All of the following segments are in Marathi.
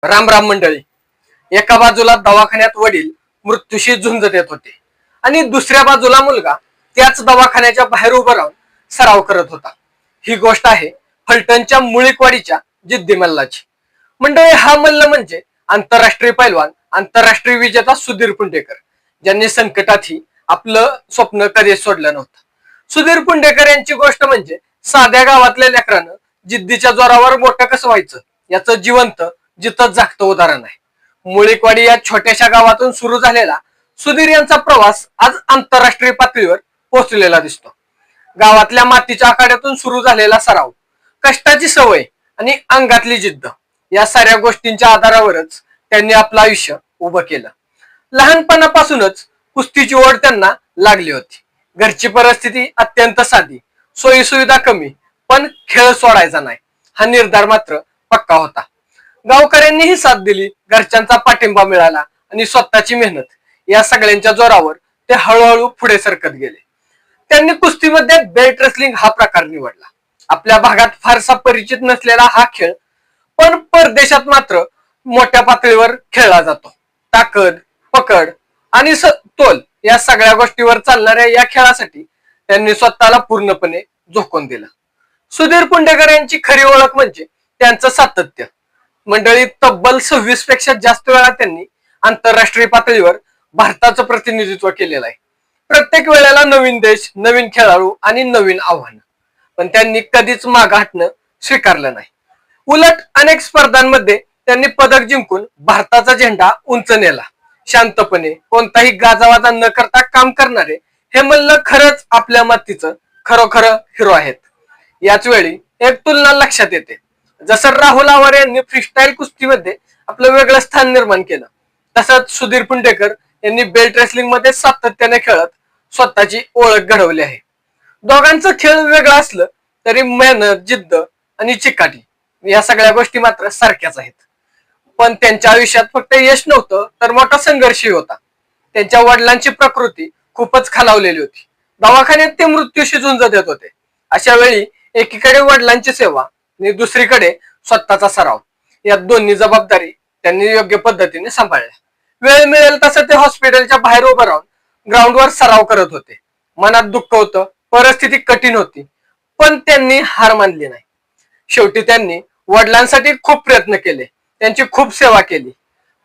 राम राम मंडळी. एका बाजूला दवाखान्यात वडील मृत्यूशी झुंज देत होते आणि दुसऱ्या बाजूला मुलगा त्याच दवाखान्याच्या बाहेर उभं राहून सराव करत होता. ही गोष्ट आहे फलटणच्या मुळीकवाडीच्या जिद्दी मल्लाची. मंडळी, हा मल्ल म्हणजे आंतरराष्ट्रीय पैलवान, आंतरराष्ट्रीय विजेता सुधीर पुंडेकर, ज्यांनी संकटातही आपलं स्वप्न कधीच सोडलं नव्हतं. सुधीर पुंडेकर यांची गोष्ट म्हणजे साध्या गावातल्या लेकरानं जिद्दीच्या जोरावर मोठं कसं व्हायचं याचं जिवंत जिथं जागतं उदाहरण आहे. मुळीकवाडी या छोट्याशा गावातून सुरू झालेला सुधीर यांचा प्रवास आज आंतरराष्ट्रीय पातळीवर पोहोचलेला दिसतो. गावातल्या मातीच्या आखाड्यातून सुरू झालेला सराव, कष्टाची सवय आणि अंगातली जिद्द या साऱ्या गोष्टींच्या आधारावरच त्यांनी आपलं आयुष्य उभं केलं. लहानपणापासूनच कुस्तीची ओढ त्यांना लागली होती. घरची परिस्थिती अत्यंत साधी, सोयी सुविधा कमी, पण खेळ सोडायचा नाही हा निर्धार मात्र पक्का होता. गावकऱ्यांनीही साथ दिली, घरच्यांचा पाठिंबा मिळाला आणि स्वतःची मेहनत या सगळ्यांच्या जोरावर ते हळूहळू पुढे सरकत गेले. त्यांनी कुस्तीमध्ये बेल्ट रेसलिंग हा प्रकार निवडला. आपल्या भागात फारसा परिचित नसलेला हा खेळ पण परदेशात मात्र मोठ्या पातळीवर खेळला जातो. ताकद, पकड आणि तोल या सगळ्या गोष्टीवर चालणाऱ्या या खेळासाठी त्यांनी स्वतःला पूर्णपणे झोकून दिलं. सुधीर पुंडेकर यांची खरी ओळख म्हणजे त्यांचं सातत्य. मंडळी, तब्बल 26 पेक्षा जास्त वेळा त्यांनी आंतरराष्ट्रीय पातळीवर भारताचं प्रतिनिधित्व केलेलं आहे. प्रत्येक वेळेला नवीन देश, नवीन खेळाडू आणि नवीन आव्हानं, पण त्यांनी कधीच मागं हटणं स्वीकारलं नाही. उलट अनेक स्पर्धांमध्ये त्यांनी पदक जिंकून भारताचा झेंडा उंच नेला. शांतपणे कोणताही गाजावाजा न करता काम करणारे हे मल्ल खरंच आपल्या मातीचं खरोखर हिरो आहेत. याच वेळी एक तुलना लक्षात येते. जसं राहुल आवारे यांनी फ्रीस्टाईल कुस्तीमध्ये आपलं वेगळं स्थान निर्माण केलं, तसंच सुधीर पुंडेकर यांनी बेल्ट रेसलिंग मध्ये सातत्याने खेळत स्वतःची ओळख घडवली आहे. दोघांचं खेळ वेगळं असलं तरी मेहनत, जिद्द आणि चिकाटी या सगळ्या गोष्टी मात्र सारख्याच आहेत. पण त्यांच्या आयुष्यात फक्त यश नव्हतं तर मोठा संघर्षही होता. त्यांच्या वडिलांची प्रकृती खूपच खालावलेली होती. दवाखान्यात ते मृत्यूशी झुंज देत होते. अशा वेळी एकीकडे वडिलांची सेवा आणि दुसरीकडे स्वतःचा सराव, या दोन्ही जबाबदारी त्यांनी योग्य पद्धतीने सांभाळल्या. वेळ मिळेल तसं ते हॉस्पिटलच्या बाहेर उभं राहून ग्राउंडवर सराव करत होते. मनात दुःख होतं, परिस्थिती कठीण होती, पण त्यांनी हार मानली नाही. शेवटी त्यांनी वडिलांसाठी खूप प्रयत्न केले, त्यांची खूप सेवा केली,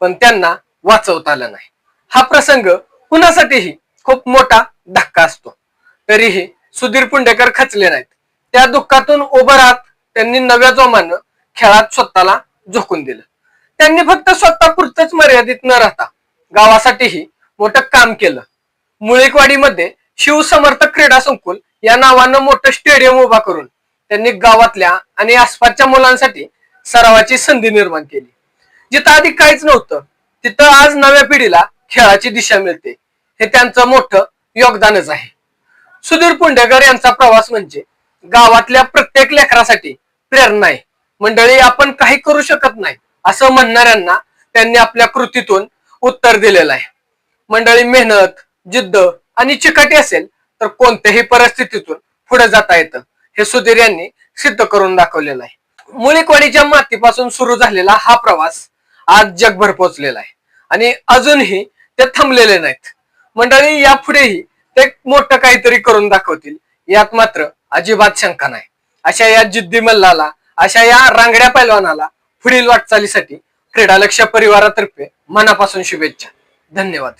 पण त्यांना वाचवता आलं नाही. हा प्रसंग कुणासाठीही खूप मोठा धक्का असतो. तरीही सुधीर पुंडेकर खचले नाहीत. त्या दुःखातून उभं राहत त्यांनी नव्या जोमानं खेळात स्वतःला झोकून दिलं. त्यांनी फक्त स्वतःपुरतच मर्यादित न राहता गावासाठीही मोठं काम केलं. मुळीकवाडीमध्ये शिवसमर्थ क्रीडा संकुल या नावानं मोठं स्टेडियम उभा करून त्यांनी गावातल्या आणि आसपासच्या मुलांसाठी सरावाची संधी निर्माण केली. जिथं आधी काहीच नव्हतं तिथं आज नव्या पिढीला खेळाची दिशा मिळते. हे त्यांचं मोठं योगदानच आहे. सुधीर पुंडेकर यांचा प्रवास म्हणजे गावातल्या प्रत्येक लेकरासाठी प्रेरणा आहे. मंडळी, आपण काही करू शकत नाही असं म्हणणाऱ्यांना त्यांनी आपल्या कृतीतून उत्तर दिलेलं आहे. मंडळी, मेहनत, जिद्द आणि चिकाटी असेल तर कोणत्याही परिस्थितीतून पुढे जाता येतं हे सुधीर यांनी सिद्ध करून दाखवलेलं आहे. मुळीकवाडीच्या मातीपासून सुरू झालेला हा प्रवास आज जगभर पोहोचलेला आहे आणि अजूनही ते थांबलेले नाहीत. मंडळी, यापुढेही ते मोठं काहीतरी करून दाखवतील यात मात्र अजिबात शंका नाही. अशा या जिद्दी मल्लाला, अशा या रांगड्या पैलवानाला पुढील वाटचालीसाठी क्रीडा लक्ष्य परिवारातर्फे मनापासून शुभेच्छा. धन्यवाद.